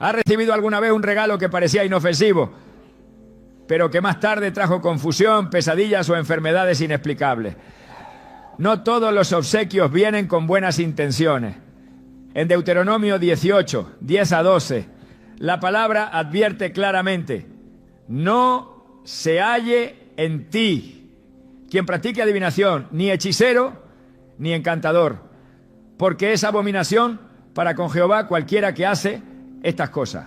¿Has recibido alguna vez un regalo que parecía inofensivo, pero que más tarde trajo confusión, pesadillas o enfermedades inexplicables? No todos los obsequios vienen con buenas intenciones. En Deuteronomio 18, 10 a 12, la palabra advierte claramente: no se halle en ti quien practique adivinación, ni hechicero, ni encantador, porque es abominación para con Jehová cualquiera que hace estas cosas.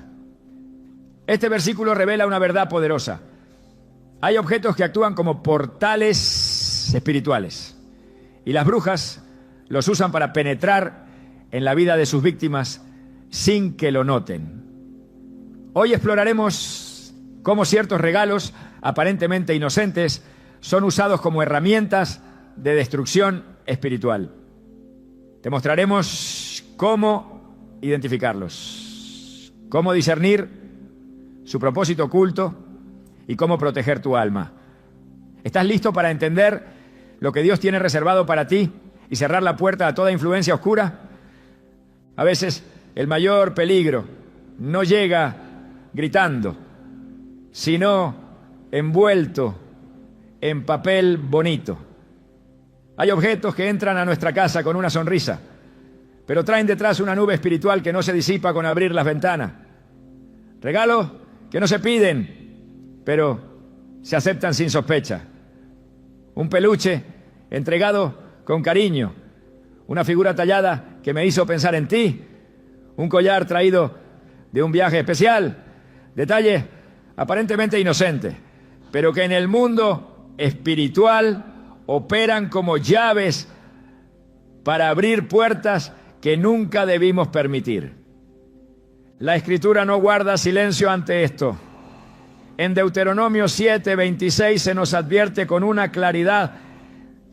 Este versículo revela una verdad poderosa. Hay objetos que actúan como portales espirituales, y las brujas los usan para penetrar en la vida de sus víctimas sin que lo noten. Hoy exploraremos cómo ciertos regalos aparentemente inocentes son usados como herramientas de destrucción espiritual. Te mostraremos cómo identificarlos, cómo discernir su propósito oculto y cómo proteger tu alma. ¿Estás listo para entender lo que Dios tiene reservado para ti y cerrar la puerta a toda influencia oscura? A veces el mayor peligro no llega gritando, sino envuelto en papel bonito. Hay objetos que entran a nuestra casa con una sonrisa, pero traen detrás una nube espiritual que no se disipa con abrir las ventanas. Regalos que no se piden, pero se aceptan sin sospecha. Un peluche entregado con cariño, una figura tallada que me hizo pensar en ti, un collar traído de un viaje especial, detalles aparentemente inocentes, pero que en el mundo espiritual operan como llaves para abrir puertas que nunca debimos permitir. La Escritura no guarda silencio ante esto. En Deuteronomio 7:26 se nos advierte con una claridad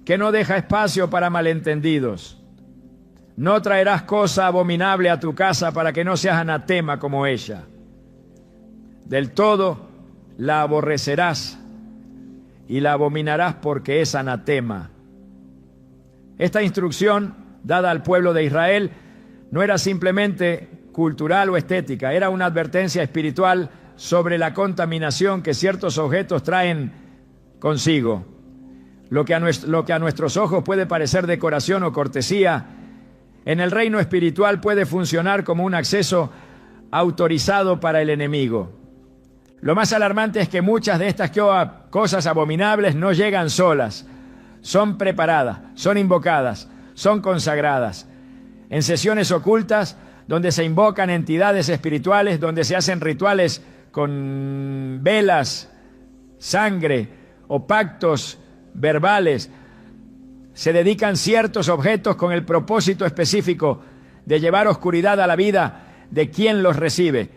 que no deja espacio para malentendidos. No traerás cosa abominable a tu casa para que no seas anatema como ella. Del todo la aborrecerás y la abominarás porque es anatema. Esta instrucción dada al pueblo de Israel no era simplemente cultural o estética, era una advertencia espiritual sobre la contaminación que ciertos objetos traen consigo. Lo que a nuestros ojos puede parecer decoración o cortesía, en el reino espiritual puede funcionar como un acceso autorizado para el enemigo. Lo más alarmante es que muchas de estas cosas abominables no llegan solas, son preparadas, son invocadas, son consagradas. En sesiones ocultas, donde se invocan entidades espirituales, donde se hacen rituales con velas, sangre o pactos verbales, se dedican ciertos objetos con el propósito específico de llevar oscuridad a la vida de quien los recibe.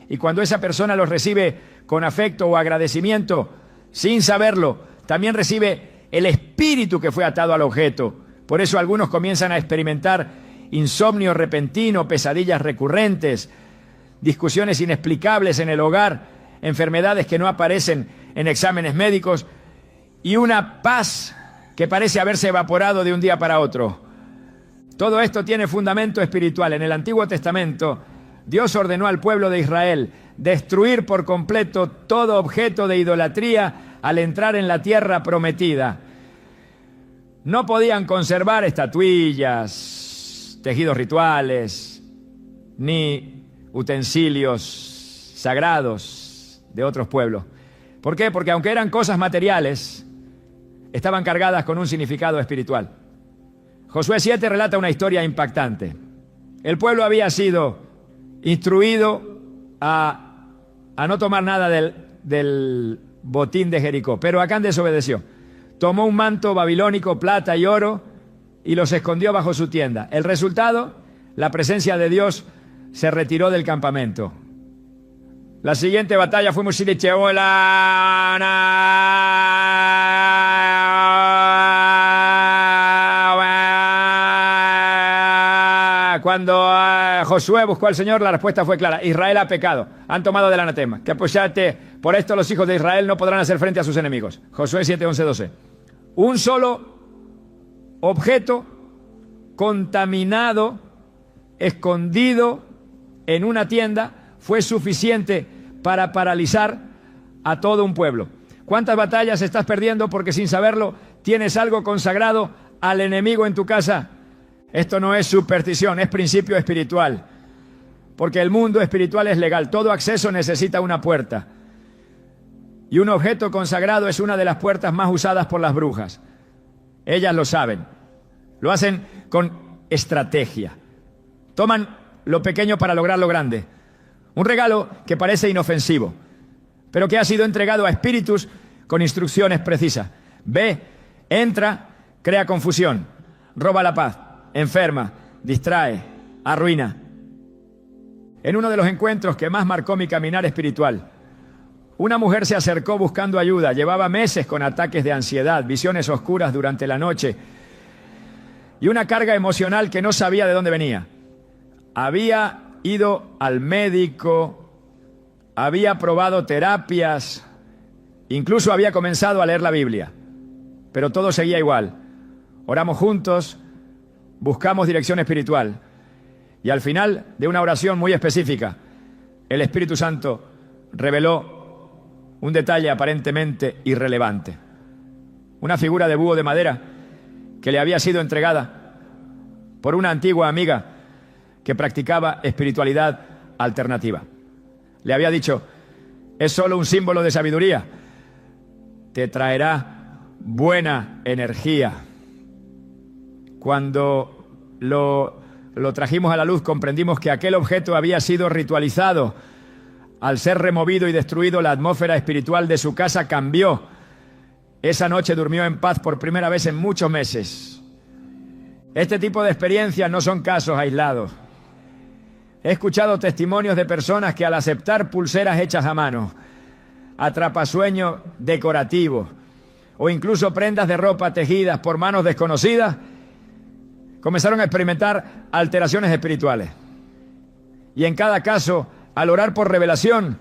Y cuando esa persona los recibe con afecto o agradecimiento, sin saberlo, también recibe el espíritu que fue atado al objeto. Por eso algunos comienzan a experimentar insomnio repentino, pesadillas recurrentes, discusiones inexplicables en el hogar, enfermedades que no aparecen en exámenes médicos y una paz que parece haberse evaporado de un día para otro. Todo esto tiene fundamento espiritual. En el Antiguo Testamento, Dios ordenó al pueblo de Israel destruir por completo todo objeto de idolatría al entrar en la tierra prometida. No podían conservar estatuillas, tejidos rituales, ni utensilios sagrados de otros pueblos. ¿Por qué? Porque aunque eran cosas materiales, estaban cargadas con un significado espiritual. Josué 7 relata una historia impactante. El pueblo había sido instruido a no tomar nada del botín de Jericó, pero Acán desobedeció. Tomó un manto babilónico, plata y oro, y los escondió bajo su tienda. El resultado, la presencia de Dios se retiró del campamento. La siguiente batalla fue cuando Josué buscó al Señor, la respuesta fue clara: Israel ha pecado, han tomado del anatema. Que apoyate, por esto los hijos de Israel no podrán hacer frente a sus enemigos. Josué 7, 11, 12. Un solo objeto contaminado, escondido en una tienda, fue suficiente para paralizar a todo un pueblo. ¿Cuántas batallas estás perdiendo porque sin saberlo tienes algo consagrado al enemigo en tu casa? Esto no es superstición, es principio espiritual. Porque el mundo espiritual es legal. Todo acceso necesita una puerta. Y un objeto consagrado es una de las puertas más usadas por las brujas. Ellas lo saben. Lo hacen con estrategia. Toman lo pequeño para lograr lo grande. Un regalo que parece inofensivo, pero que ha sido entregado a espíritus con instrucciones precisas. Ve, entra, crea confusión, roba la paz, enferma, distrae, arruina. En uno de los encuentros que más marcó mi caminar espiritual, una mujer se acercó buscando ayuda. Llevaba meses con ataques de ansiedad, visiones oscuras durante la noche y una carga emocional que no sabía de dónde venía. Había ido al médico, había probado terapias, incluso había comenzado a leer la Biblia, pero todo seguía igual. Oramos juntos, buscamos dirección espiritual y al final de una oración muy específica, el Espíritu Santo reveló un detalle aparentemente irrelevante. Una figura de búho de madera que le había sido entregada por una antigua amiga que practicaba espiritualidad alternativa. Le había dicho: es solo un símbolo de sabiduría, te traerá buena energía. Cuando lo trajimos a la luz, comprendimos que aquel objeto había sido ritualizado. Al ser removido y destruido, la atmósfera espiritual de su casa cambió. Esa noche durmió en paz por primera vez en muchos meses. Este tipo de experiencias no son casos aislados. He escuchado testimonios de personas que al aceptar pulseras hechas a mano, atrapasueños decorativos o incluso prendas de ropa tejidas por manos desconocidas, comenzaron a experimentar alteraciones espirituales. Y en cada caso, al orar por revelación,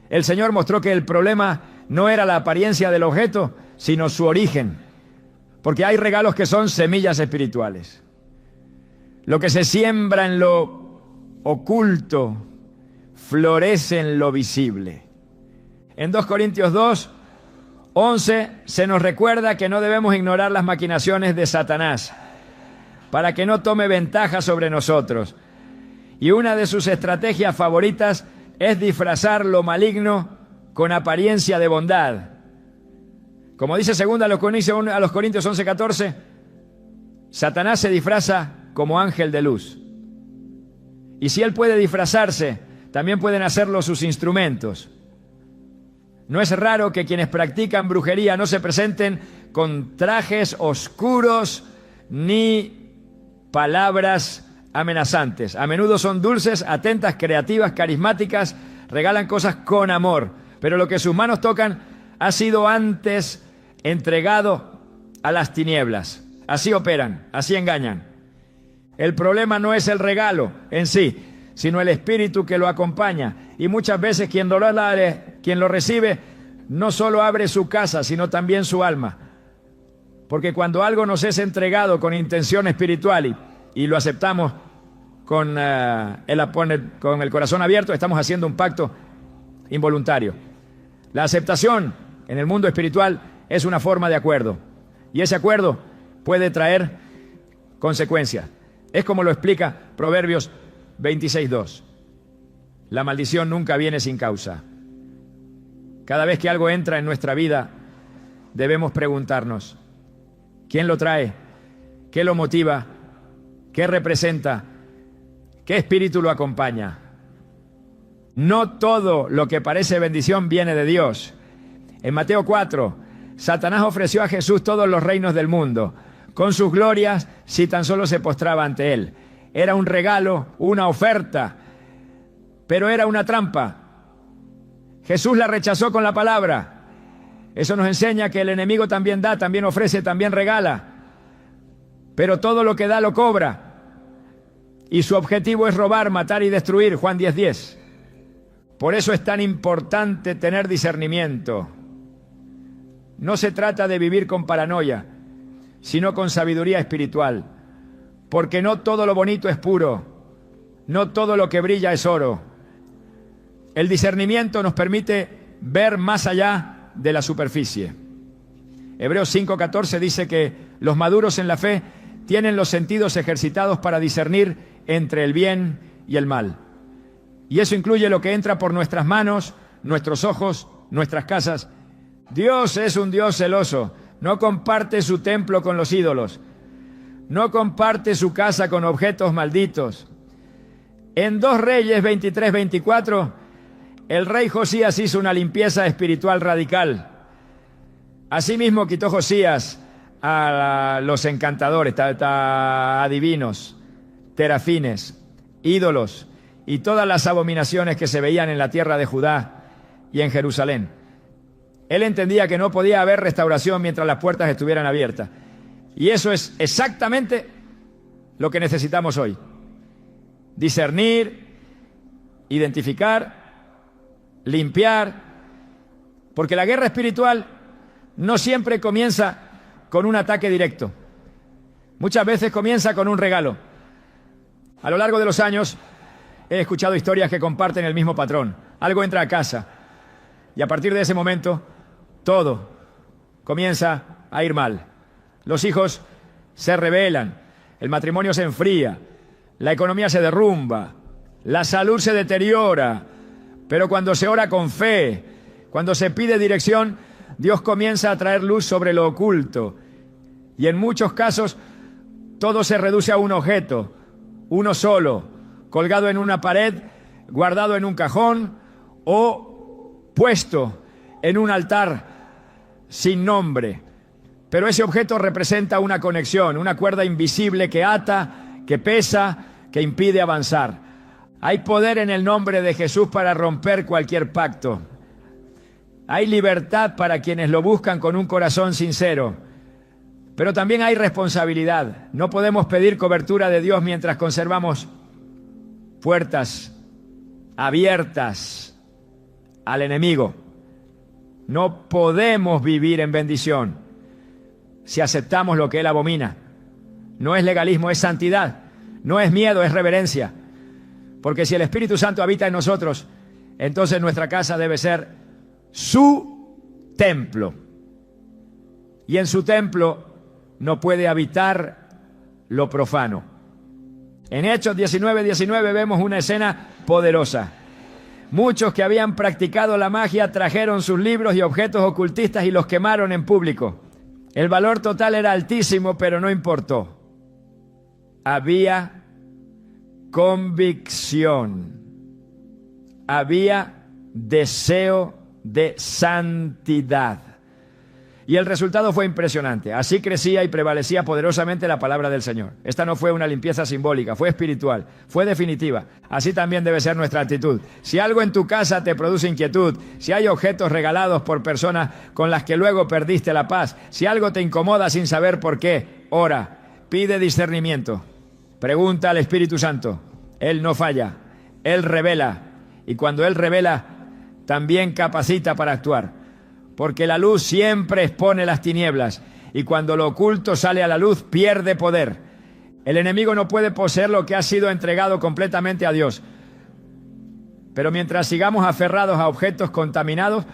el Señor mostró que el problema no era la apariencia del objeto, sino su origen. Porque hay regalos que son semillas espirituales. Lo que se siembra en lo oculto florece en lo visible. En 2 Corintios 2:11 se nos recuerda que no debemos ignorar las maquinaciones de Satanás para que no tome ventaja sobre nosotros. Y una de sus estrategias favoritas es disfrazar lo maligno con apariencia de bondad. Como dice 2 a los Corintios 11:14, Satanás se disfraza como ángel de luz. Y si él puede disfrazarse, también pueden hacerlo sus instrumentos. No es raro que quienes practican brujería no se presenten con trajes oscuros ni palabras amenazantes. A menudo son dulces, atentas, creativas, carismáticas, regalan cosas con amor, pero lo que sus manos tocan ha sido antes entregado a las tinieblas. Así operan, así engañan. El problema no es el regalo en sí, sino el espíritu que lo acompaña. Y muchas veces quien lo recibe no solo abre su casa, sino también su alma. Porque cuando algo nos es entregado con intención espiritual y lo aceptamos con el corazón abierto, estamos haciendo un pacto involuntario. La aceptación en el mundo espiritual es una forma de acuerdo. Y ese acuerdo puede traer consecuencias. Es como lo explica Proverbios 26:2. La maldición nunca viene sin causa. Cada vez que algo entra en nuestra vida, debemos preguntarnos: ¿quién lo trae? ¿Qué lo motiva? ¿Qué representa? ¿Qué espíritu lo acompaña? No todo lo que parece bendición viene de Dios. En Mateo 4, Satanás ofreció a Jesús todos los reinos del mundo, con sus glorias, si tan solo se postraba ante él. Era un regalo, una oferta, pero era una trampa. Jesús la rechazó con la palabra. Eso nos enseña que el enemigo también da, también ofrece, también regala. Pero todo lo que da lo cobra. Y su objetivo es robar, matar y destruir, Juan 10:10. Por eso es tan importante tener discernimiento. No se trata de vivir con paranoia, sino con sabiduría espiritual. Porque no todo lo bonito es puro, no todo lo que brilla es oro, El discernimiento nos permite ver más allá de la superficie. Hebreos 5:14 dice que los maduros en la fe tienen los sentidos ejercitados para discernir entre el bien y el mal. Y eso incluye lo que entra por nuestras manos, nuestros ojos, nuestras casas. Dios es un Dios celoso. No comparte su templo con los ídolos. No comparte su casa con objetos malditos. En 2 Reyes 23-24, el rey Josías hizo una limpieza espiritual radical. Asimismo quitó Josías a los encantadores, adivinos, terafines, ídolos y todas las abominaciones que se veían en la tierra de Judá y en Jerusalén. Él entendía que no podía haber restauración mientras las puertas estuvieran abiertas. Y eso es exactamente lo que necesitamos hoy. Discernir, identificar, limpiar, porque la guerra espiritual no siempre comienza con un ataque directo. Muchas veces comienza con un regalo. A lo largo de los años he escuchado historias que comparten el mismo patrón. Algo entra a casa y a partir de ese momento todo comienza a ir mal. Los hijos se rebelan, el matrimonio se enfría, la economía se derrumba, la salud se deteriora, pero cuando se ora con fe, cuando se pide dirección, Dios comienza a traer luz sobre lo oculto. Y en muchos casos todo se reduce a un objeto, uno solo, colgado en una pared, guardado en un cajón o puesto en un altar sin nombre. Pero ese objeto representa una conexión, una cuerda invisible que ata, que pesa, que impide avanzar. Hay poder en el nombre de Jesús para romper cualquier pacto. Hay libertad para quienes lo buscan con un corazón sincero. Pero también hay responsabilidad. No podemos pedir cobertura de Dios mientras conservamos puertas abiertas al enemigo. No podemos vivir en bendición si aceptamos lo que Él abomina. No es legalismo, es santidad. No es miedo, es reverencia. Porque si el Espíritu Santo habita en nosotros, entonces nuestra casa debe ser su templo. Y en su templo no puede habitar lo profano. En Hechos 19:19 vemos una escena poderosa. Muchos que habían practicado la magia trajeron sus libros y objetos ocultistas y los quemaron en público. El valor total era altísimo, pero no importó. Había convicción. Había deseo de santidad. Y el resultado fue impresionante. Así crecía y prevalecía poderosamente la palabra del Señor. Esta no fue una limpieza simbólica, fue espiritual, fue definitiva. Así también debe ser nuestra actitud. Si algo en tu casa te produce inquietud, si hay objetos regalados por personas con las que luego perdiste la paz, si algo te incomoda sin saber por qué, ora, pide discernimiento, pregunta al Espíritu Santo. Él no falla, Él revela. Y cuando Él revela, también capacita para actuar. Porque la luz siempre expone las tinieblas y cuando lo oculto sale a la luz pierde poder. El enemigo no puede poseer lo que ha sido entregado completamente a Dios. Pero mientras sigamos aferrados a objetos contaminados,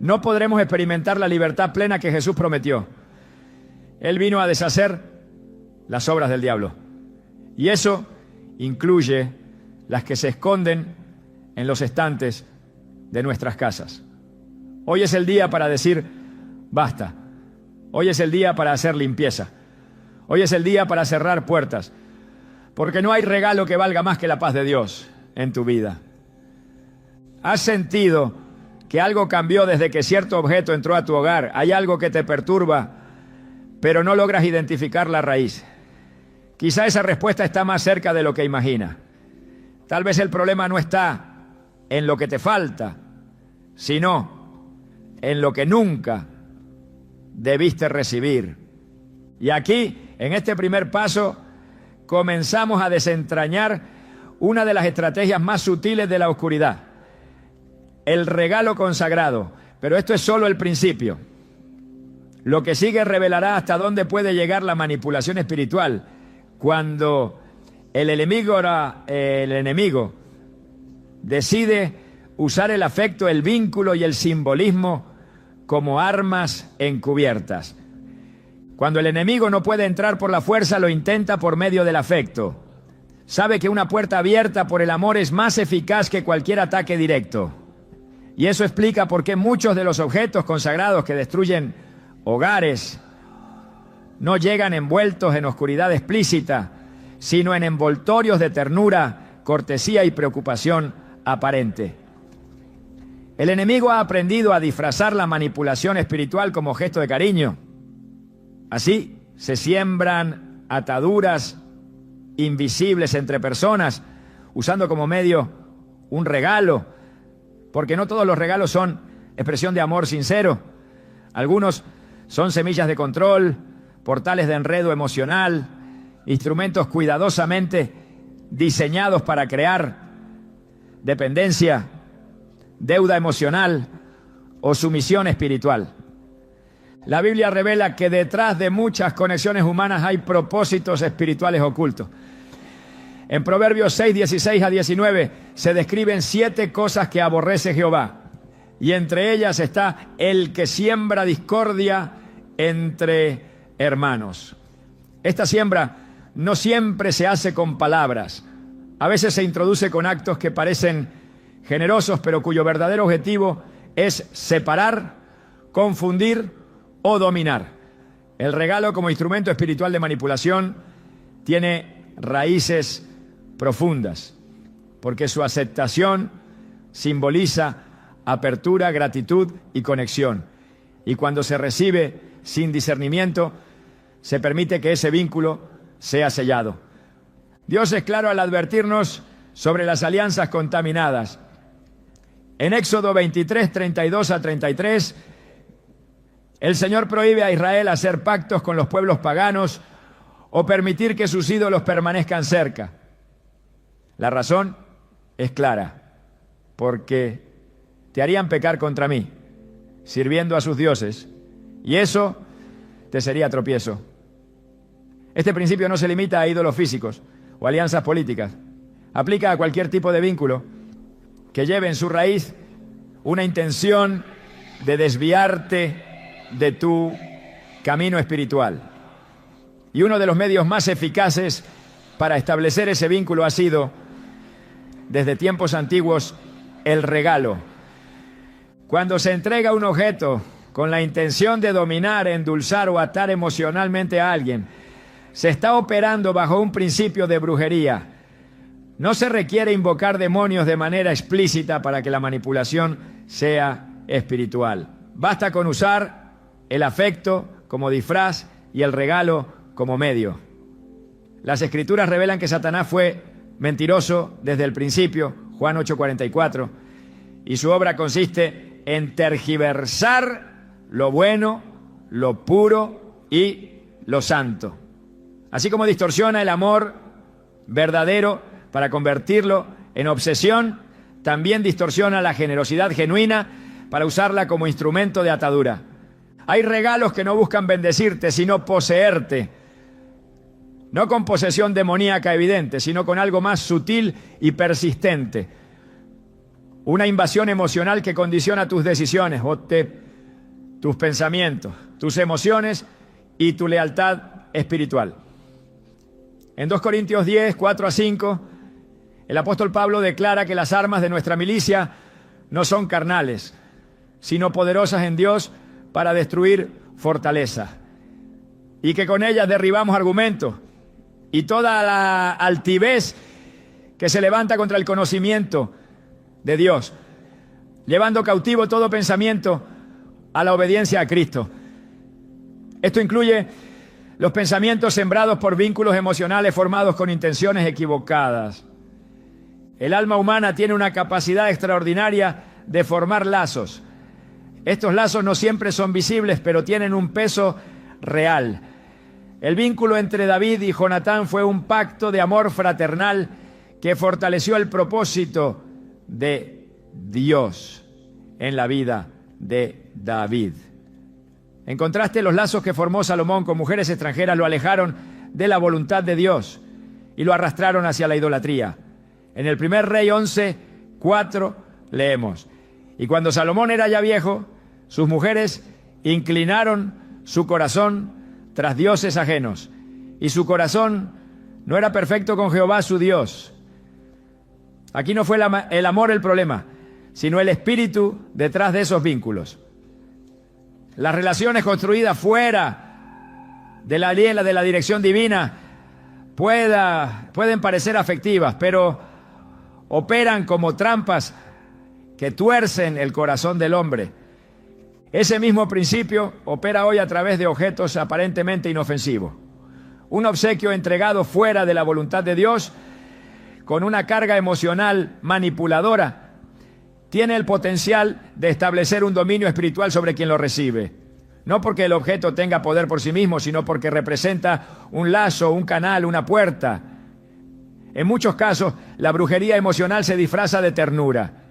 no podremos experimentar la libertad plena que Jesús prometió. Él vino a deshacer las obras del diablo. Y eso incluye las que se esconden en los estantes de nuestras casas. Hoy es el día para decir basta. Hoy es el día para hacer limpieza. Hoy es el día para cerrar puertas. Porque no hay regalo que valga más que la paz de Dios en tu vida. ¿Has sentido que algo cambió desde que cierto objeto entró a tu hogar? Hay algo que te perturba, pero no logras identificar la raíz. Quizá esa respuesta está más cerca de lo que imaginas. Tal vez el problema no está en lo que te falta, sino en lo que nunca debiste recibir. Y aquí, en este primer paso, comenzamos a desentrañar una de las estrategias más sutiles de la oscuridad, el regalo consagrado. Pero esto es solo el principio. Lo que sigue revelará hasta dónde puede llegar la manipulación espiritual. Cuando el enemigo decide usar el afecto, el vínculo y el simbolismo como armas encubiertas. Cuando el enemigo no puede entrar por la fuerza, lo intenta por medio del afecto. Sabe que una puerta abierta por el amor es más eficaz que cualquier ataque directo. Y eso explica por qué muchos de los objetos consagrados que destruyen hogares no llegan envueltos en oscuridad explícita, sino en envoltorios de ternura, cortesía y preocupación aparente. El enemigo ha aprendido a disfrazar la manipulación espiritual como gesto de cariño. Así se siembran ataduras invisibles entre personas, usando como medio un regalo, porque no todos los regalos son expresión de amor sincero. Algunos son semillas de control, portales de enredo emocional, instrumentos cuidadosamente diseñados para crear dependencia, deuda emocional o sumisión espiritual. La Biblia revela que detrás de muchas conexiones humanas hay propósitos espirituales ocultos. En Proverbios 6, 16 a 19 se describen 7 cosas que aborrece Jehová, y entre ellas está el que siembra discordia entre hermanos. Esta siembra no siempre se hace con palabras. A veces se introduce con actos que parecen generosos, pero cuyo verdadero objetivo es separar, confundir o dominar. El regalo como instrumento espiritual de manipulación tiene raíces profundas, porque su aceptación simboliza apertura, gratitud y conexión. Y cuando se recibe sin discernimiento, se permite que ese vínculo sea sellado. Dios es claro al advertirnos sobre las alianzas contaminadas. En Éxodo 23, 32 a 33, el Señor prohíbe a Israel hacer pactos con los pueblos paganos o permitir que sus ídolos permanezcan cerca. La razón es clara, porque te harían pecar contra mí, sirviendo a sus dioses, y eso te sería tropiezo. Este principio no se limita a ídolos físicos o alianzas políticas. Aplica a cualquier tipo de vínculo que lleve en su raíz una intención de desviarte de tu camino espiritual. Y uno de los medios más eficaces para establecer ese vínculo ha sido, desde tiempos antiguos, el regalo. Cuando se entrega un objeto con la intención de dominar, endulzar o atar emocionalmente a alguien, se está operando bajo un principio de brujería. No se requiere invocar demonios de manera explícita para que la manipulación sea espiritual. Basta con usar el afecto como disfraz y el regalo como medio. Las Escrituras revelan que Satanás fue mentiroso desde el principio, Juan 8:44, y su obra consiste en tergiversar lo bueno, lo puro y lo santo. Así como distorsiona el amor verdadero para convertirlo en obsesión, también distorsiona la generosidad genuina para usarla como instrumento de atadura. Hay regalos que no buscan bendecirte, sino poseerte. No con posesión demoníaca evidente, sino con algo más sutil y persistente. Una invasión emocional que condiciona tus decisiones, tus pensamientos, tus emociones y tu lealtad espiritual. En 2 Corintios 10, 4 a 5, el apóstol Pablo declara que las armas de nuestra milicia no son carnales, sino poderosas en Dios para destruir fortaleza, y que con ellas derribamos argumentos y toda la altivez que se levanta contra el conocimiento de Dios, llevando cautivo todo pensamiento a la obediencia a Cristo. Esto incluye los pensamientos sembrados por vínculos emocionales formados con intenciones equivocadas. El alma humana tiene una capacidad extraordinaria de formar lazos. Estos lazos no siempre son visibles, pero tienen un peso real. El vínculo entre David y Jonatán fue un pacto de amor fraternal que fortaleció el propósito de Dios en la vida de David. En contraste, los lazos que formó Salomón con mujeres extranjeras lo alejaron de la voluntad de Dios y lo arrastraron hacia la idolatría. En el primer Rey 11, 4, leemos. Y cuando Salomón era ya viejo, sus mujeres inclinaron su corazón tras dioses ajenos. Y su corazón no era perfecto con Jehová su Dios. Aquí no fue el amor el problema, sino el espíritu detrás de esos vínculos. Las relaciones construidas fuera de la dirección divina pueden parecer afectivas, pero operan como trampas que tuercen el corazón del hombre. Ese mismo principio opera hoy a través de objetos aparentemente inofensivos. Un obsequio entregado fuera de la voluntad de Dios, con una carga emocional manipuladora, tiene el potencial de establecer un dominio espiritual sobre quien lo recibe. No porque el objeto tenga poder por sí mismo, sino porque representa un lazo, un canal, una puerta. En muchos casos, la brujería emocional se disfraza de ternura.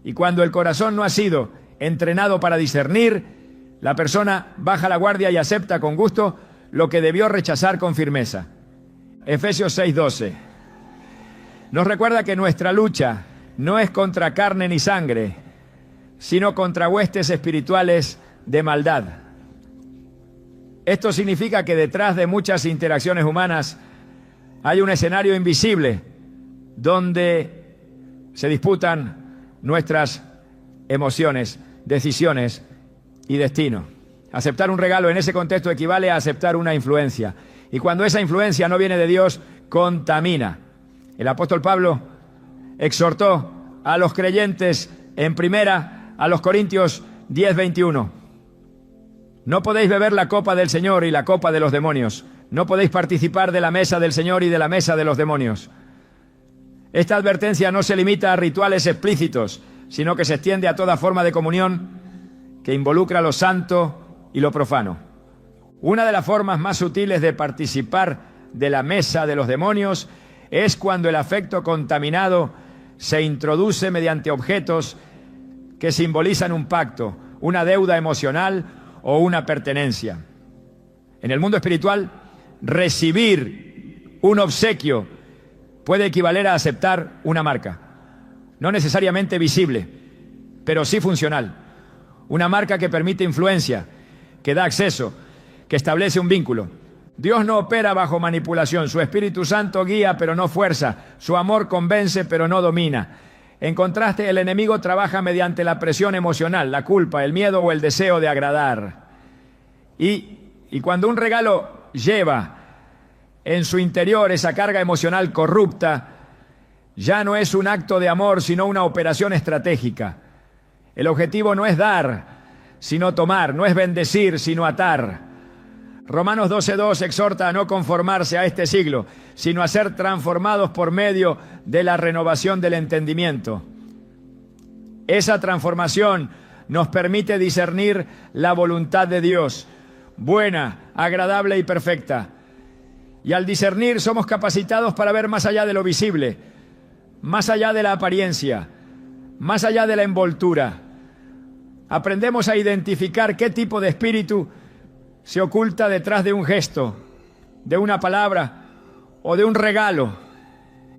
Y cuando el corazón no ha sido entrenado para discernir, la persona baja la guardia y acepta con gusto lo que debió rechazar con firmeza. Efesios 6:12 nos recuerda que nuestra lucha no es contra carne ni sangre, sino contra huestes espirituales de maldad. Esto significa que detrás de muchas interacciones humanas hay un escenario invisible donde se disputan nuestras emociones, decisiones y destino. Aceptar un regalo en ese contexto equivale a aceptar una influencia. Y cuando esa influencia no viene de Dios, contamina. El apóstol Pablo exhortó a los creyentes en primera a los Corintios 10:21. No podéis beber la copa del Señor y la copa de los demonios. No podéis participar de la mesa del Señor y de la mesa de los demonios. Esta advertencia no se limita a rituales explícitos, sino que se extiende a toda forma de comunión que involucra lo santo y lo profano. Una de las formas más sutiles de participar de la mesa de los demonios es cuando el afecto contaminado se introduce mediante objetos que simbolizan un pacto, una deuda emocional o una pertenencia. En el mundo espiritual, recibir un obsequio puede equivaler a aceptar una marca, no necesariamente visible, pero sí funcional. Una marca que permite influencia, que da acceso, que establece un vínculo. Dios no opera bajo manipulación. Su Espíritu Santo guía, pero no fuerza. Su amor convence, pero no domina. En contraste, el enemigo trabaja mediante la presión emocional, la culpa, el miedo o el deseo de agradar. Y cuando un regalo lleva en su interior esa carga emocional corrupta, ya no es un acto de amor, sino una operación estratégica. El objetivo no es dar, sino tomar, no es bendecir, sino atar. Romanos 12:2 exhorta a no conformarse a este siglo, sino a ser transformados por medio de la renovación del entendimiento. Esa transformación nos permite discernir la voluntad de Dios, buena, agradable y perfecta. Y al discernir somos capacitados para ver más allá de lo visible, más allá de la apariencia, más allá de la envoltura. Aprendemos a identificar qué tipo de espíritu se oculta detrás de un gesto, de una palabra o de un regalo.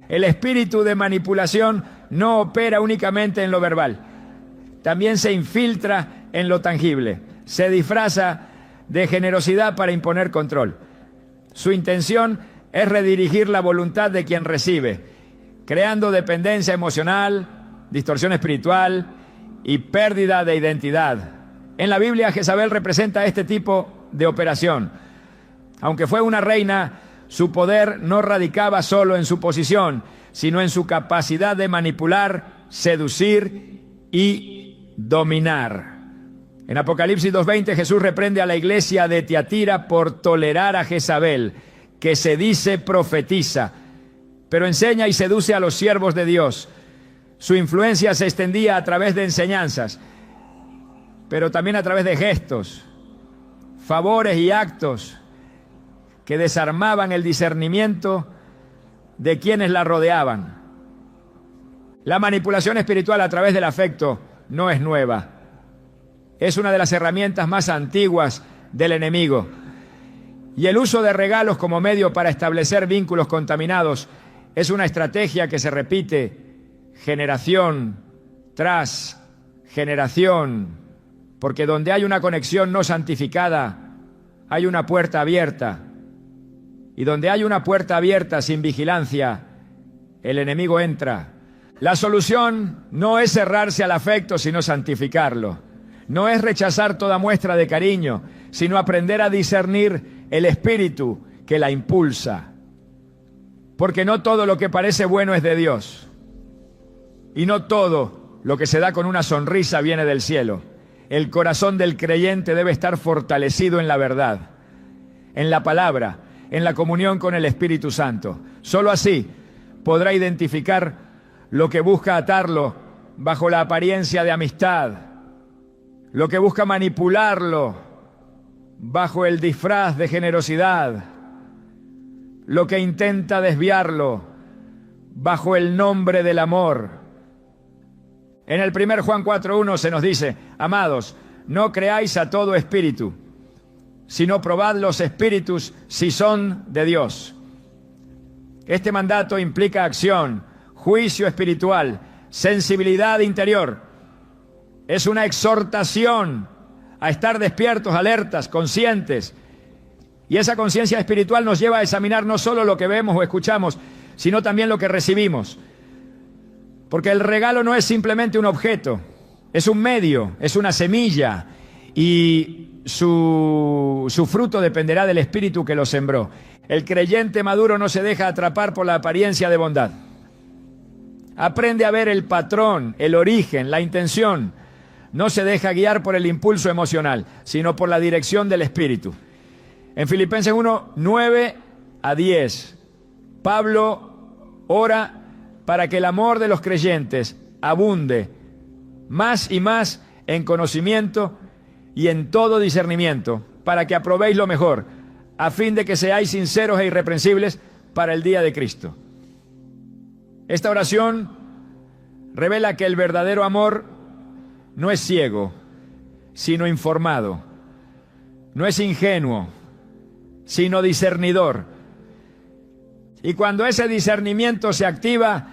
El espíritu de manipulación no opera únicamente en lo verbal, también se infiltra en lo tangible, se disfraza de generosidad para imponer control. Su intención es redirigir la voluntad de quien recibe, creando dependencia emocional, distorsión espiritual y pérdida de identidad. En la Biblia, Jezabel representa este tipo de operación. Aunque fue una reina, su poder no radicaba solo en su posición, sino en su capacidad de manipular, seducir y dominar. En Apocalipsis 2:20 Jesús reprende a la iglesia de Tiatira por tolerar a Jezabel, que se dice profetiza, pero enseña y seduce a los siervos de Dios. Su influencia se extendía a través de enseñanzas, pero también a través de gestos, favores y actos que desarmaban el discernimiento de quienes la rodeaban. La manipulación espiritual a través del afecto no es nueva. Es una de las herramientas más antiguas del enemigo. Y el uso de regalos como medio para establecer vínculos contaminados es una estrategia que se repite generación tras generación, porque donde hay una conexión no santificada, hay una puerta abierta. Y donde hay una puerta abierta sin vigilancia, el enemigo entra. La solución no es cerrarse al afecto, sino santificarlo. No es rechazar toda muestra de cariño, sino aprender a discernir el espíritu que la impulsa. Porque no todo lo que parece bueno es de Dios. Y no todo lo que se da con una sonrisa viene del cielo. El corazón del creyente debe estar fortalecido en la verdad, en la palabra, en la comunión con el Espíritu Santo. Solo así podrá identificar lo que busca atarlo bajo la apariencia de amistad, lo que busca manipularlo bajo el disfraz de generosidad, lo que intenta desviarlo bajo el nombre del amor. En el 1 Juan 4:1 se nos dice: amados, no creáis a todo espíritu, sino probad los espíritus si son de Dios. Este mandato implica acción, juicio espiritual, sensibilidad interior. Es una exhortación a estar despiertos, alertas, conscientes. Y esa conciencia espiritual nos lleva a examinar no solo lo que vemos o escuchamos, sino también lo que recibimos. Porque el regalo no es simplemente un objeto, es un medio, es una semilla, y su fruto dependerá del espíritu que lo sembró. El creyente maduro no se deja atrapar por la apariencia de bondad. Aprende a ver el patrón, el origen, la intención. No se deja guiar por el impulso emocional, sino por la dirección del espíritu. En Filipenses 1, 9 a 10, Pablo ora para que el amor de los creyentes abunde más y más en conocimiento y en todo discernimiento, para que aprobéis lo mejor, a fin de que seáis sinceros e irreprensibles para el día de Cristo. Esta oración revela que el verdadero amor no es ciego, sino informado. No es ingenuo, sino discernidor. Y cuando ese discernimiento se activa,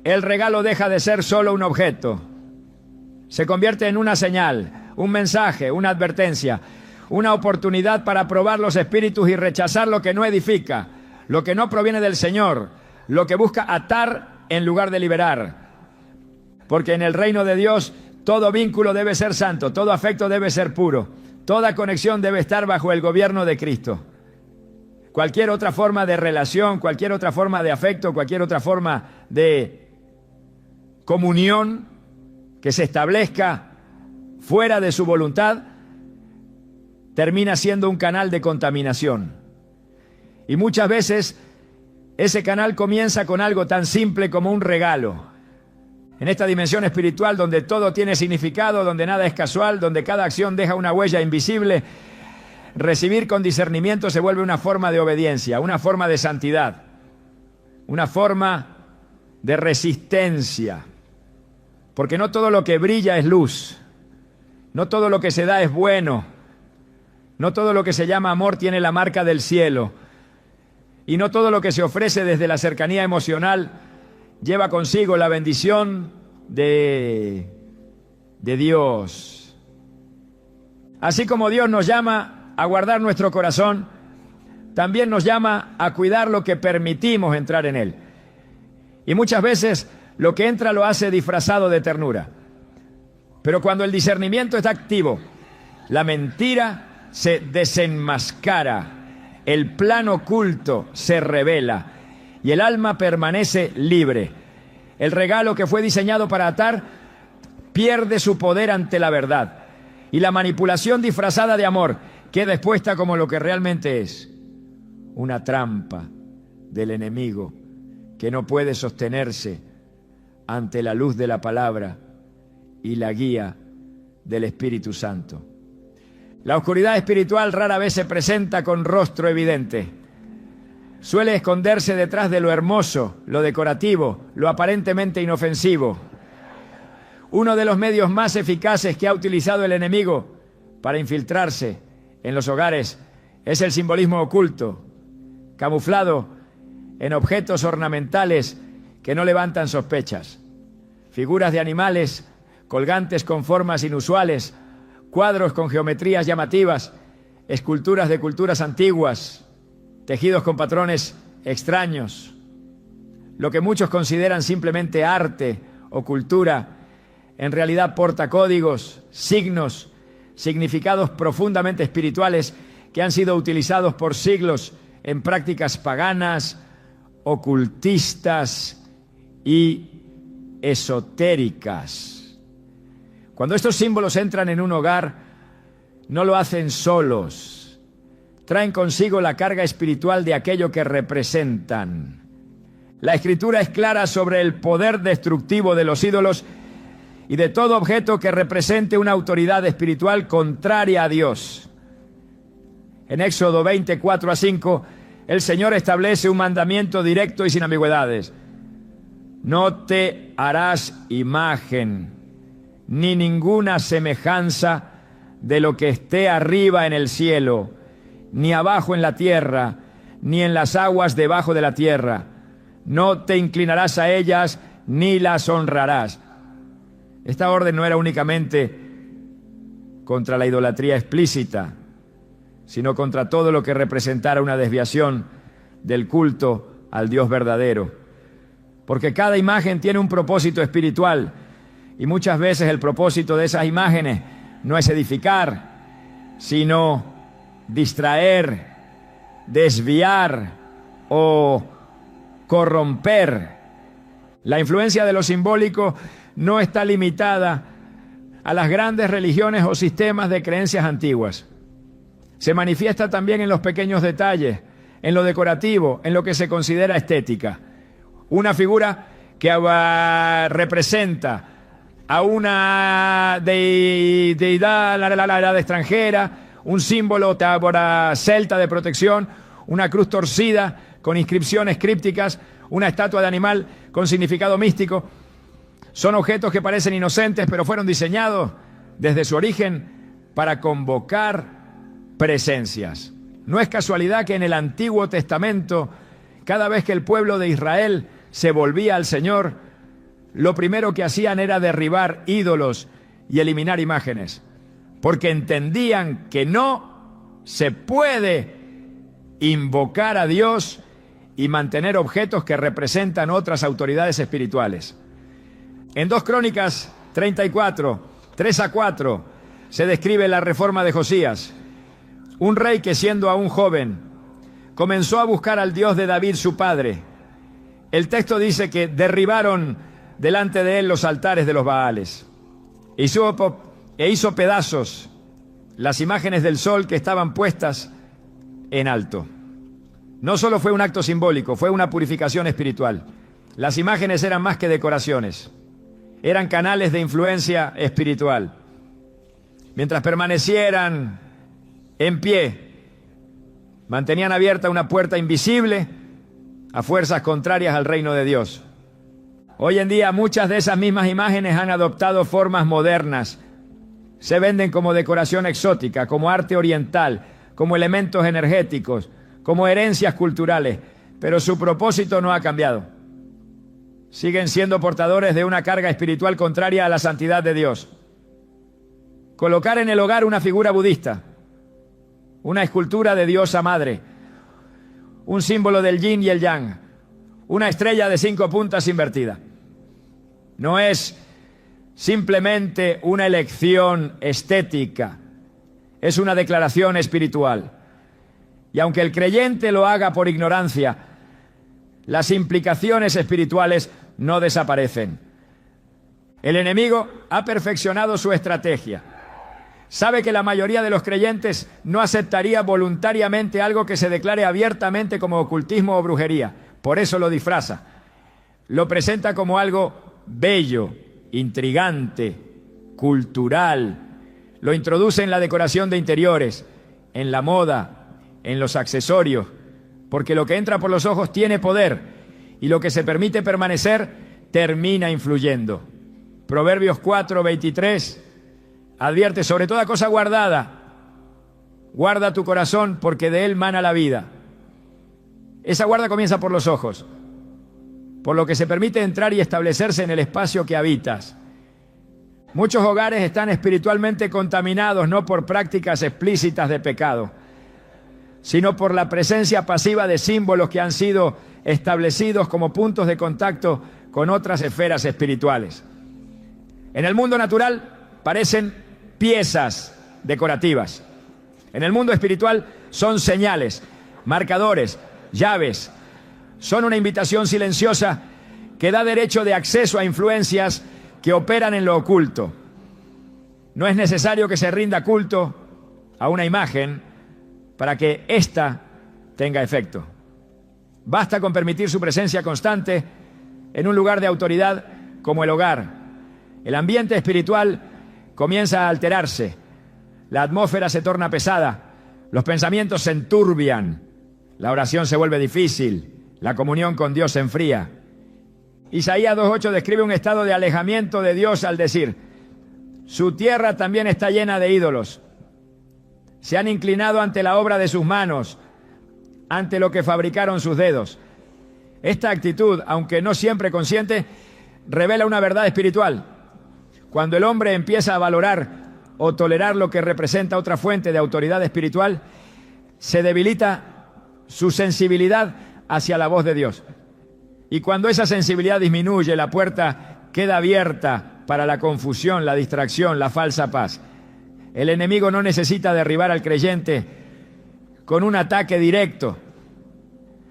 el regalo deja de ser solo un objeto. Se convierte en una señal, un mensaje, una advertencia, una oportunidad para probar los espíritus y rechazar lo que no edifica, lo que no proviene del Señor, lo que busca atar en lugar de liberar. Porque en el reino de Dios todo vínculo debe ser santo, todo afecto debe ser puro, toda conexión debe estar bajo el gobierno de Cristo. Cualquier otra forma de relación, cualquier otra forma de afecto, cualquier otra forma de comunión que se establezca fuera de su voluntad, termina siendo un canal de contaminación. Y muchas veces ese canal comienza con algo tan simple como un regalo. En esta dimensión espiritual donde todo tiene significado, donde nada es casual, donde cada acción deja una huella invisible, recibir con discernimiento se vuelve una forma de obediencia, una forma de santidad, una forma de resistencia. Porque no todo lo que brilla es luz, no todo lo que se da es bueno, no todo lo que se llama amor tiene la marca del cielo, y no todo lo que se ofrece desde la cercanía emocional lleva consigo la bendición de Dios. Así como Dios nos llama a guardar nuestro corazón, también nos llama a cuidar lo que permitimos entrar en él. Y muchas veces lo que entra lo hace disfrazado de ternura. Pero cuando el discernimiento está activo, la mentira se desenmascara, el plan oculto se revela y el alma permanece libre. El regalo que fue diseñado para atar pierde su poder ante la verdad. Y la manipulación disfrazada de amor queda expuesta como lo que realmente es: una trampa del enemigo que no puede sostenerse ante la luz de la palabra y la guía del Espíritu Santo. La oscuridad espiritual rara vez se presenta con rostro evidente. Suele esconderse detrás de lo hermoso, lo decorativo, lo aparentemente inofensivo. Uno de los medios más eficaces que ha utilizado el enemigo para infiltrarse en los hogares es el simbolismo oculto, camuflado en objetos ornamentales que no levantan sospechas. figuras de animales, colgantes con formas inusuales, cuadros con geometrías llamativas, esculturas de culturas antiguas, tejidos con patrones extraños. Lo que muchos consideran simplemente arte o cultura, en realidad porta códigos, signos, significados profundamente espirituales que han sido utilizados por siglos en prácticas paganas, ocultistas y esotéricas. Cuando estos símbolos entran en un hogar, no lo hacen solos. Traen consigo la carga espiritual de aquello que representan. La Escritura es clara sobre el poder destructivo de los ídolos y de todo objeto que represente una autoridad espiritual contraria a Dios. En Éxodo 20:4-5, el Señor establece un mandamiento directo y sin ambigüedades. No te harás imagen, ni ninguna semejanza de lo que esté arriba en el cielo, ni abajo en la tierra, ni en las aguas debajo de la tierra. No te inclinarás a ellas, ni las honrarás. Esta orden no era únicamente contra la idolatría explícita, sino contra todo lo que representara una desviación del culto al Dios verdadero. Porque cada imagen tiene un propósito espiritual, y muchas veces el propósito de esas imágenes no es edificar, sino distraer, desviar o corromper. La influencia de lo simbólico no está limitada a las grandes religiones o sistemas de creencias antiguas. Se manifiesta también en los pequeños detalles, en lo decorativo, en lo que se considera estética. Una figura que representa a una deidad la extranjera, un símbolo tábora celta de protección, una cruz torcida con inscripciones crípticas, una estatua de animal con significado místico. Son objetos que parecen inocentes, pero fueron diseñados desde su origen para convocar presencias. No es casualidad que en el Antiguo Testamento, cada vez que el pueblo de Israel se volvía al Señor, lo primero que hacían era derribar ídolos y eliminar imágenes, porque entendían que no se puede invocar a Dios y mantener objetos que representan otras autoridades espirituales. En 2 Crónicas 34, 3-4, se describe la reforma de Josías, un rey que siendo aún joven, comenzó a buscar al Dios de David su padre. El texto dice que derribaron delante de él los altares de los Baales e hizo pedazos las imágenes del sol que estaban puestas en alto. No solo fue un acto simbólico, fue una purificación espiritual. Las imágenes eran más que decoraciones, eran canales de influencia espiritual. Mientras permanecieran en pie, mantenían abierta una puerta invisible a fuerzas contrarias al reino de Dios. Hoy en día muchas de esas mismas imágenes han adoptado formas modernas. Se venden como decoración exótica, como arte oriental, como elementos energéticos, como herencias culturales, pero su propósito no ha cambiado. Siguen siendo portadores de una carga espiritual contraria a la santidad de Dios. Colocar en el hogar una figura budista, una escultura de diosa madre, un símbolo del yin y el yang, una estrella de 5 puntas invertida. No es simplemente una elección estética, es una declaración espiritual. Y aunque el creyente lo haga por ignorancia, las implicaciones espirituales no desaparecen. El enemigo ha perfeccionado su estrategia. Sabe que la mayoría de los creyentes no aceptaría voluntariamente algo que se declare abiertamente como ocultismo o brujería. Por eso lo disfraza. Lo presenta como algo bello, intrigante, cultural. Lo introduce en la decoración de interiores, en la moda, en los accesorios, porque lo que entra por los ojos tiene poder y lo que se permite permanecer termina influyendo. Proverbios 4:23 advierte: sobre toda cosa guardada, guarda tu corazón porque de él mana la vida. Esa guarda comienza por los ojos. por lo que se permite entrar y establecerse en el espacio que habitas. Muchos hogares están espiritualmente contaminados no por prácticas explícitas de pecado, sino por la presencia pasiva de símbolos que han sido establecidos como puntos de contacto con otras esferas espirituales. En el mundo natural parecen piezas decorativas. En el mundo espiritual son señales, marcadores, llaves. Son una invitación silenciosa que da derecho de acceso a influencias que operan en lo oculto. No es necesario que se rinda culto a una imagen para que ésta tenga efecto. Basta con permitir su presencia constante en un lugar de autoridad como el hogar. El ambiente espiritual comienza a alterarse, la atmósfera se torna pesada, los pensamientos se enturbian, la oración se vuelve difícil, la comunión con Dios se enfría. Isaías 2:8 describe un estado de alejamiento de Dios al decir: su tierra también está llena de ídolos. Se han inclinado ante la obra de sus manos, ante lo que fabricaron sus dedos. Esta actitud, aunque no siempre consciente, revela una verdad espiritual. Cuando el hombre empieza a valorar o tolerar lo que representa otra fuente de autoridad espiritual, se debilita su sensibilidad hacia la voz de Dios. Y cuando esa sensibilidad disminuye, la puerta queda abierta para la confusión, la distracción, la falsa paz. El enemigo no necesita derribar al creyente con un ataque directo.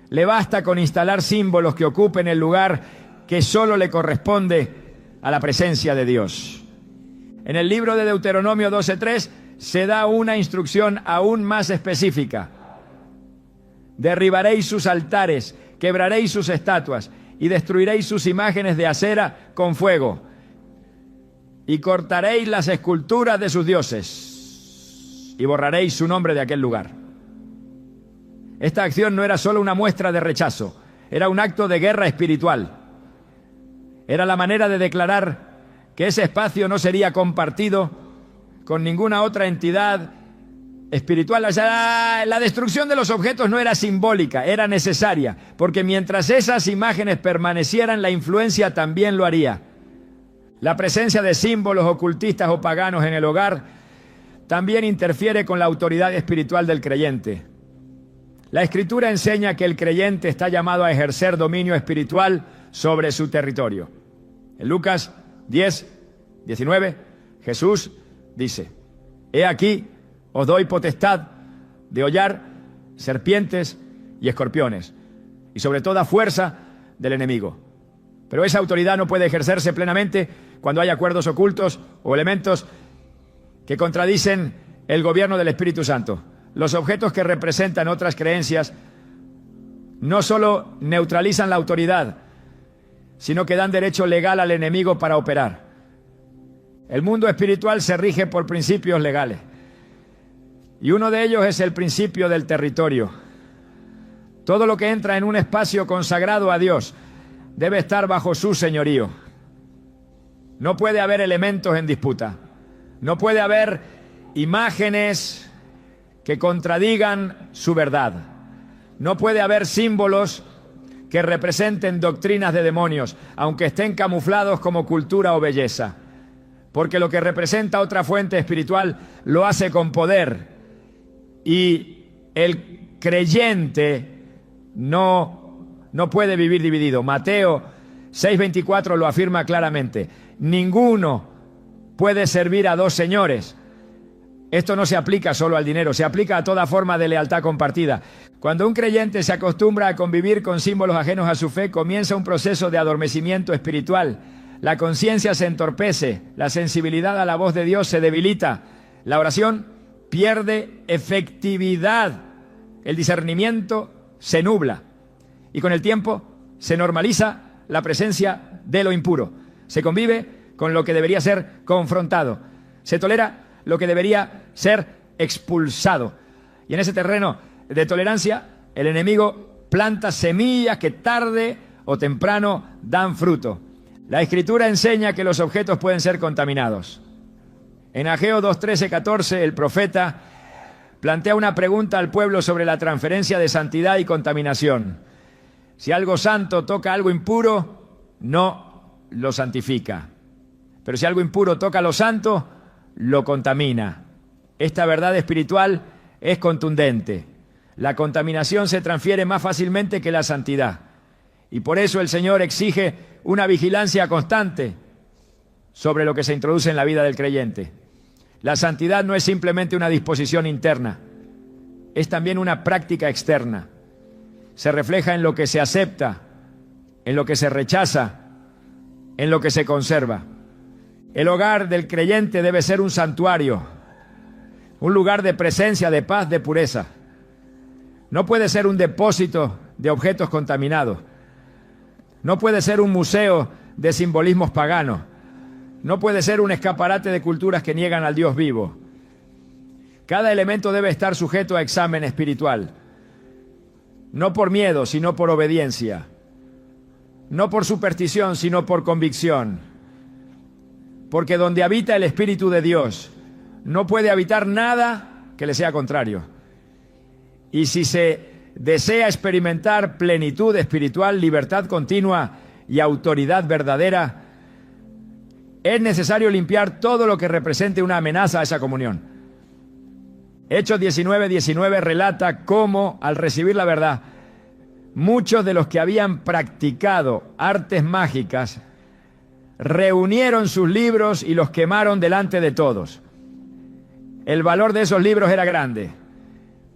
Le basta con instalar símbolos que ocupen el lugar que solo le corresponde a la presencia de Dios. En el libro de Deuteronomio 12:3 se da una instrucción aún más específica. Derribaréis sus altares, quebraréis sus estatuas y destruiréis sus imágenes de acera con fuego. Y cortaréis las esculturas de sus dioses y borraréis su nombre de aquel lugar. Esta acción no era solo una muestra de rechazo, era un acto de guerra espiritual. Era la manera de declarar que ese espacio no sería compartido con ninguna otra entidad espiritual. O sea, la destrucción de los objetos no era simbólica, era necesaria, porque mientras esas imágenes permanecieran, la influencia también lo haría. La presencia de símbolos ocultistas o paganos en el hogar también interfiere con la autoridad espiritual del creyente. La Escritura enseña que el creyente está llamado a ejercer dominio espiritual sobre su territorio. En Lucas 10:19, Jesús dice: he aquí, os doy potestad de hollar serpientes y escorpiones, y sobre toda fuerza del enemigo. Pero esa autoridad no puede ejercerse plenamente cuando hay acuerdos ocultos o elementos que contradicen el gobierno del Espíritu Santo. Los objetos que representan otras creencias no solo neutralizan la autoridad, sino que dan derecho legal al enemigo para operar. El mundo espiritual se rige por principios legales, y uno de ellos es el principio del territorio. Todo lo que entra en un espacio consagrado a Dios debe estar bajo su señorío. No puede haber elementos en disputa. No puede haber imágenes que contradigan su verdad. No puede haber símbolos que representen doctrinas de demonios, aunque estén camuflados como cultura o belleza. Porque lo que representa otra fuente espiritual lo hace con poder. Y el creyente no puede vivir dividido. Mateo 6:24 lo afirma claramente. Ninguno puede servir a dos señores. Esto no se aplica solo al dinero, se aplica a toda forma de lealtad compartida. Cuando un creyente se acostumbra a convivir con símbolos ajenos a su fe, comienza un proceso de adormecimiento espiritual. La conciencia se entorpece, la sensibilidad a la voz de Dios se debilita, la oración pierde efectividad, el discernimiento se nubla y con el tiempo se normaliza la presencia de lo impuro. Se convive con lo que debería ser confrontado. Se tolera lo que debería ser expulsado. Y en ese terreno de tolerancia, el enemigo planta semillas que tarde o temprano dan fruto. La Escritura enseña que los objetos pueden ser contaminados. En Ageo 2:13-14, el profeta plantea una pregunta al pueblo sobre la transferencia de santidad y contaminación. Si algo santo toca algo impuro, no lo santifica. Pero si algo impuro toca lo santo, lo contamina. Esta verdad espiritual es contundente. La contaminación se transfiere más fácilmente que la santidad. Y por eso el Señor exige una vigilancia constante sobre lo que se introduce en la vida del creyente. La santidad no es simplemente una disposición interna, es también una práctica externa. Se refleja en lo que se acepta, en lo que se rechaza, en lo que se conserva. El hogar del creyente debe ser un santuario, un lugar de presencia, de paz, de pureza. No puede ser un depósito de objetos contaminados. No puede ser un museo de simbolismos paganos. No puede ser un escaparate de culturas que niegan al Dios vivo. Cada elemento debe estar sujeto a examen espiritual. No por miedo, sino por obediencia. No por superstición, sino por convicción. Porque donde habita el Espíritu de Dios, no puede habitar nada que le sea contrario. Y si se desea experimentar plenitud espiritual, libertad continua y autoridad verdadera, es necesario limpiar todo lo que represente una amenaza a esa comunión. Hechos 19:19 relata cómo, al recibir la verdad, muchos de los que habían practicado artes mágicas reunieron sus libros y los quemaron delante de todos. El valor de esos libros era grande,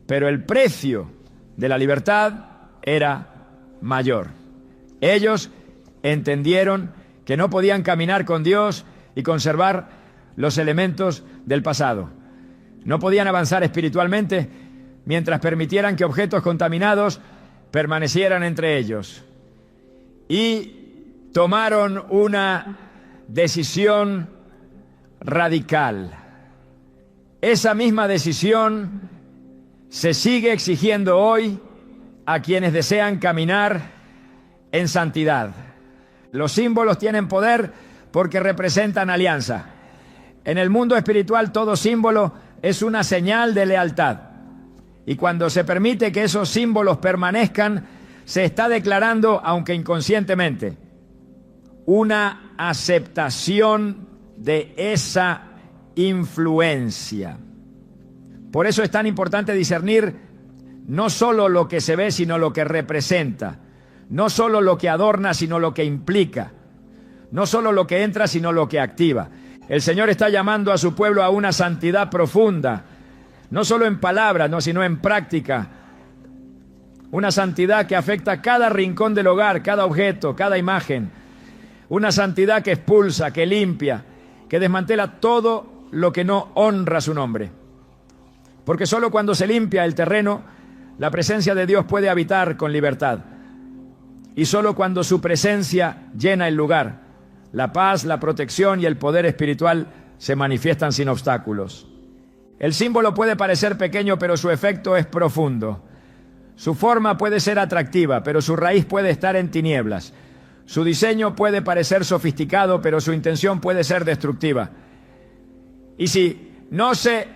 pero el precio de la libertad era mayor. Ellos entendieron que no podían caminar con Dios y conservar los elementos del pasado. No podían avanzar espiritualmente mientras permitieran que objetos contaminados permanecieran entre ellos. Y tomaron una decisión radical. Esa misma decisión se sigue exigiendo hoy a quienes desean caminar en santidad. Los símbolos tienen poder porque representan alianza. En el mundo espiritual todo símbolo es una señal de lealtad. Y cuando se permite que esos símbolos permanezcan, se está declarando, aunque inconscientemente, una aceptación de esa influencia. Por eso es tan importante discernir no solo lo que se ve, sino lo que representa. No solo lo que adorna, sino lo que implica. No solo lo que entra, sino lo que activa. El Señor está llamando a su pueblo a una santidad profunda, no solo en palabras, no, sino en práctica. Una santidad que afecta cada rincón del hogar, cada objeto, cada imagen. Una santidad que expulsa, que limpia, que desmantela todo lo que no honra su nombre. Porque solo cuando se limpia el terreno, la presencia de Dios puede habitar con libertad. Y solo cuando su presencia llena el lugar, la paz, la protección y el poder espiritual se manifiestan sin obstáculos. El símbolo puede parecer pequeño, pero su efecto es profundo. Su forma puede ser atractiva, pero su raíz puede estar en tinieblas. Su diseño puede parecer sofisticado, pero su intención puede ser destructiva. Y si no se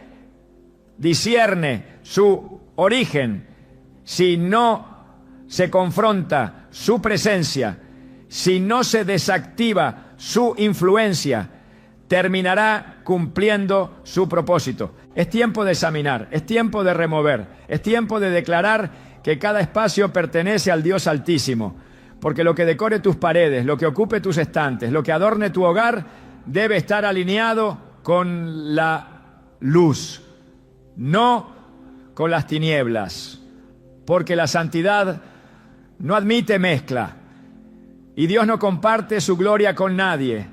discierne su origen, si no se confronta su presencia, si no se desactiva su influencia, terminará cumpliendo su propósito. Es tiempo de examinar, es tiempo de remover, es tiempo de declarar que cada espacio pertenece al Dios Altísimo, porque lo que decore tus paredes, lo que ocupe tus estantes, lo que adorne tu hogar, debe estar alineado con la luz, no con las tinieblas, porque la santidad no admite mezcla y Dios no comparte su gloria con nadie.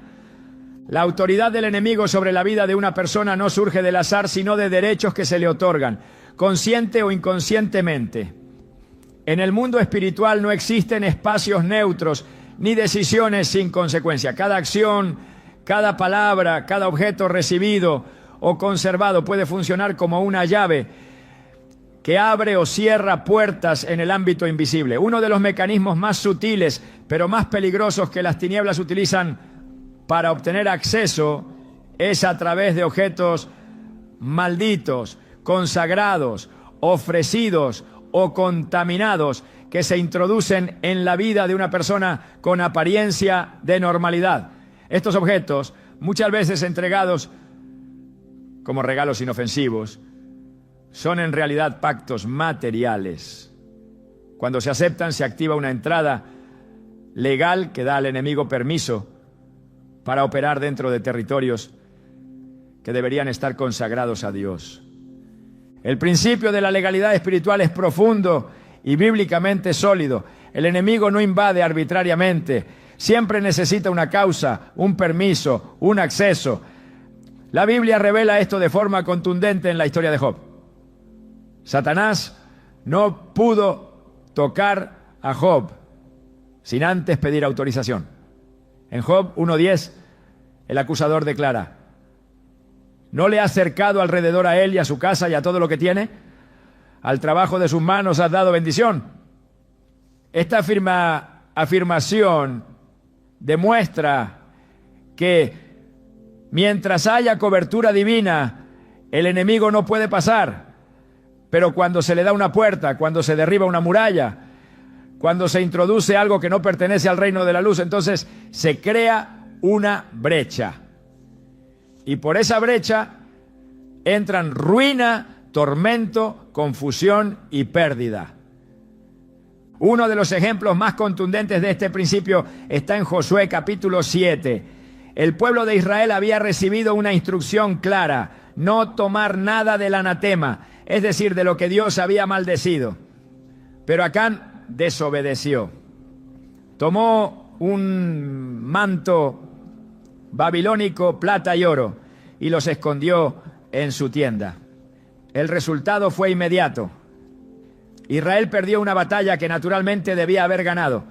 La autoridad del enemigo sobre la vida de una persona no surge del azar, sino de derechos que se le otorgan, consciente o inconscientemente. En el mundo espiritual no existen espacios neutros ni decisiones sin consecuencia. Cada acción, cada palabra, cada objeto recibido o conservado puede funcionar como una llave que abre o cierra puertas en el ámbito invisible. Uno de los mecanismos más sutiles, pero más peligrosos que las tinieblas utilizan para obtener acceso es a través de objetos malditos, consagrados, ofrecidos o contaminados que se introducen en la vida de una persona con apariencia de normalidad. Estos objetos, muchas veces entregados como regalos inofensivos, son en realidad pactos materiales. Cuando se aceptan, se activa una entrada legal que da al enemigo permiso para operar dentro de territorios que deberían estar consagrados a Dios. El principio de la legalidad espiritual es profundo y bíblicamente sólido. El enemigo no invade arbitrariamente, siempre necesita una causa, un permiso, un acceso. La Biblia revela esto de forma contundente en la historia de Job. Satanás no pudo tocar a Job sin antes pedir autorización. En Job 1:10, el acusador declara: ¿no le has cercado alrededor a él y a su casa y a todo lo que tiene? Al trabajo de sus manos has dado bendición. Esta afirmación demuestra que mientras haya cobertura divina, el enemigo no puede pasar. Pero cuando se le da una puerta, cuando se derriba una muralla, cuando se introduce algo que no pertenece al reino de la luz, entonces se crea una brecha. Y por esa brecha entran ruina, tormento, confusión y pérdida. Uno de los ejemplos más contundentes de este principio está en Josué capítulo 7. El pueblo de Israel había recibido una instrucción clara: no tomar nada del anatema, es decir, de lo que Dios había maldecido. Pero Acán desobedeció. Tomó un manto babilónico, plata y oro, y los escondió en su tienda. El resultado fue inmediato. Israel perdió una batalla que naturalmente debía haber ganado.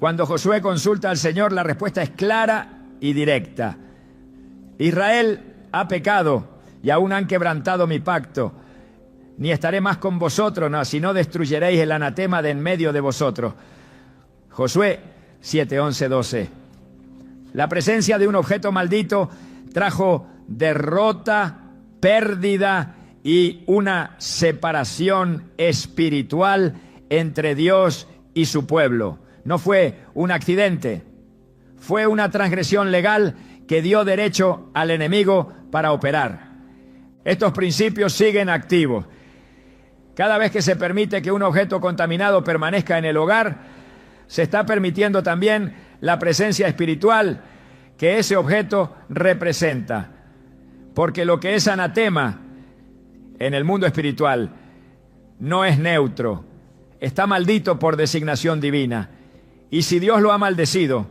Cuando Josué consulta al Señor, la respuesta es clara y directa. Israel ha pecado y aún han quebrantado mi pacto. Ni estaré más con vosotros, no, si no destruyeréis el anatema de en medio de vosotros. Josué 7:11-12. La presencia de un objeto maldito trajo derrota, pérdida y una separación espiritual entre Dios y su pueblo. No fue un accidente, fue una transgresión legal que dio derecho al enemigo para operar. Estos principios siguen activos. Cada vez que se permite que un objeto contaminado permanezca en el hogar, se está permitiendo también la presencia espiritual que ese objeto representa. Porque lo que es anatema en el mundo espiritual no es neutro, está maldito por designación divina. Y si Dios lo ha maldecido,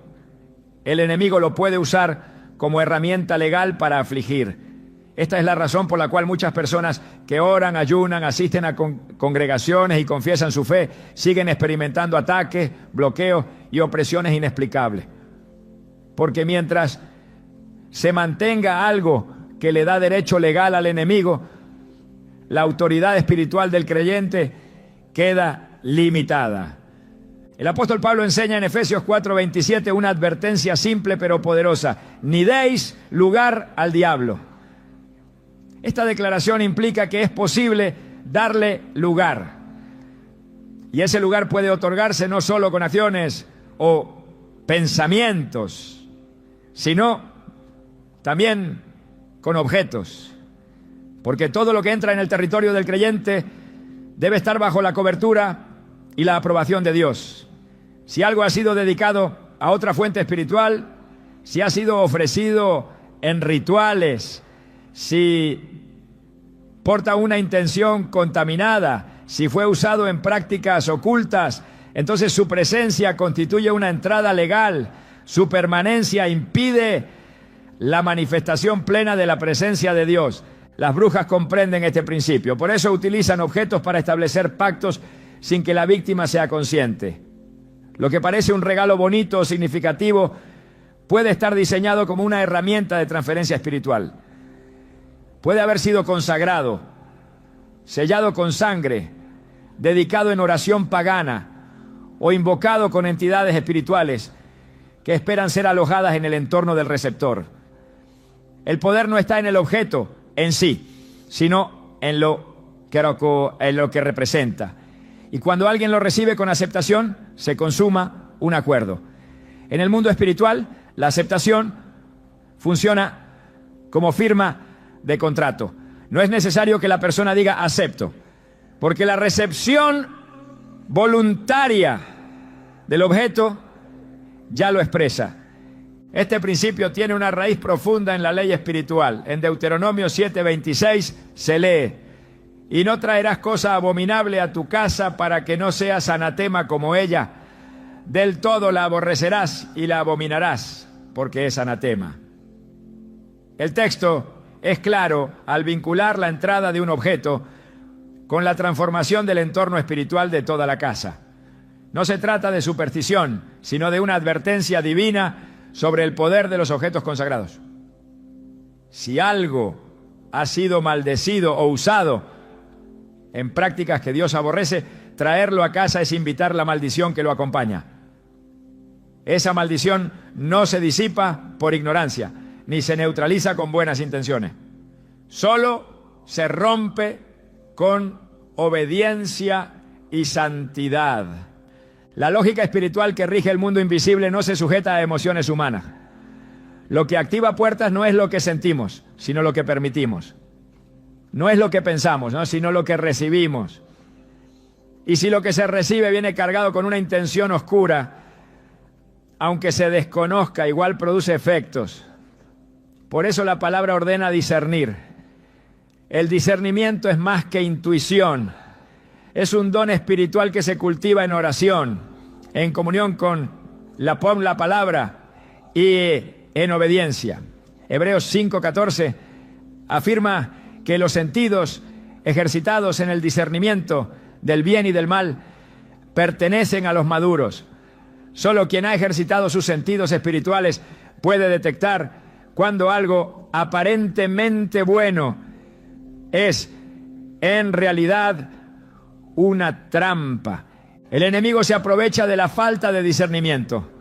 el enemigo lo puede usar como herramienta legal para afligir. Esta es la razón por la cual muchas personas que oran, ayunan, asisten a congregaciones y confiesan su fe, siguen experimentando ataques, bloqueos y opresiones inexplicables. Porque mientras se mantenga algo que le da derecho legal al enemigo, la autoridad espiritual del creyente queda limitada. El apóstol Pablo enseña en Efesios 4:27 una advertencia simple pero poderosa: ni deis lugar al diablo. Esta declaración implica que es posible darle lugar. Y ese lugar puede otorgarse no solo con acciones o pensamientos, sino también con objetos. Porque todo lo que entra en el territorio del creyente debe estar bajo la cobertura y la aprobación de Dios. Si algo ha sido dedicado a otra fuente espiritual, si ha sido ofrecido en rituales, si porta una intención contaminada, si fue usado en prácticas ocultas, entonces su presencia constituye una entrada legal. Su permanencia impide la manifestación plena de la presencia de Dios. Las brujas comprenden este principio. Por eso utilizan objetos para establecer pactos sin que la víctima sea consciente. Lo que parece un regalo bonito o significativo puede estar diseñado como una herramienta de transferencia espiritual. Puede haber sido consagrado, sellado con sangre, dedicado en oración pagana o invocado con entidades espirituales que esperan ser alojadas en el entorno del receptor. El poder no está en el objeto en sí, sino en lo que representa. Y cuando alguien lo recibe con aceptación, se consuma un acuerdo. En el mundo espiritual, la aceptación funciona como firma de contrato. No es necesario que la persona diga acepto, porque la recepción voluntaria del objeto ya lo expresa. Este principio tiene una raíz profunda en la ley espiritual. En Deuteronomio 7:26 se lee: y no traerás cosa abominable a tu casa para que no seas anatema como ella. Del todo la aborrecerás y la abominarás, porque es anatema. El texto es claro al vincular la entrada de un objeto con la transformación del entorno espiritual de toda la casa. No se trata de superstición, sino de una advertencia divina sobre el poder de los objetos consagrados. Si algo ha sido maldecido o usado en prácticas que Dios aborrece, traerlo a casa es invitar la maldición que lo acompaña. Esa maldición no se disipa por ignorancia, ni se neutraliza con buenas intenciones. Solo se rompe con obediencia y santidad. La lógica espiritual que rige el mundo invisible no se sujeta a emociones humanas. Lo que activa puertas no es lo que sentimos, sino lo que permitimos. No es lo que pensamos, ¿no?, sino lo que recibimos. Y si lo que se recibe viene cargado con una intención oscura, aunque se desconozca, igual produce efectos. Por eso la palabra ordena discernir. El discernimiento es más que intuición. Es un don espiritual que se cultiva en oración, en comunión con la palabra y en obediencia. Hebreos 5:14 afirma que los sentidos ejercitados en el discernimiento del bien y del mal pertenecen a los maduros. Solo quien ha ejercitado sus sentidos espirituales puede detectar cuando algo aparentemente bueno es en realidad una trampa. El enemigo se aprovecha de la falta de discernimiento.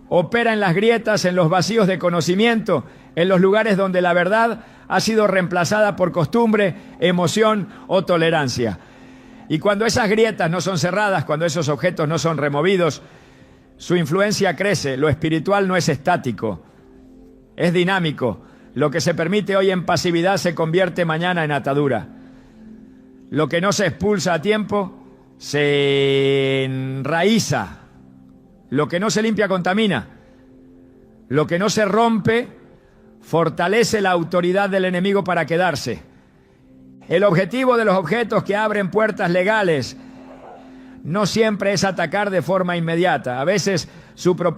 Opera en las grietas, en los vacíos de conocimiento, en los lugares donde la verdad ha sido reemplazada por costumbre, emoción o tolerancia. Y cuando esas grietas no son cerradas, cuando esos objetos no son removidos, su influencia crece. Lo espiritual no es estático, es dinámico. Lo que se permite hoy en pasividad se convierte mañana en atadura. Lo que no se expulsa a tiempo se enraiza. Lo que no se limpia contamina. Lo que no se rompe fortalece la autoridad del enemigo para quedarse. El objetivo de los objetos que abren puertas legales no siempre es atacar de forma inmediata. A veces su propósito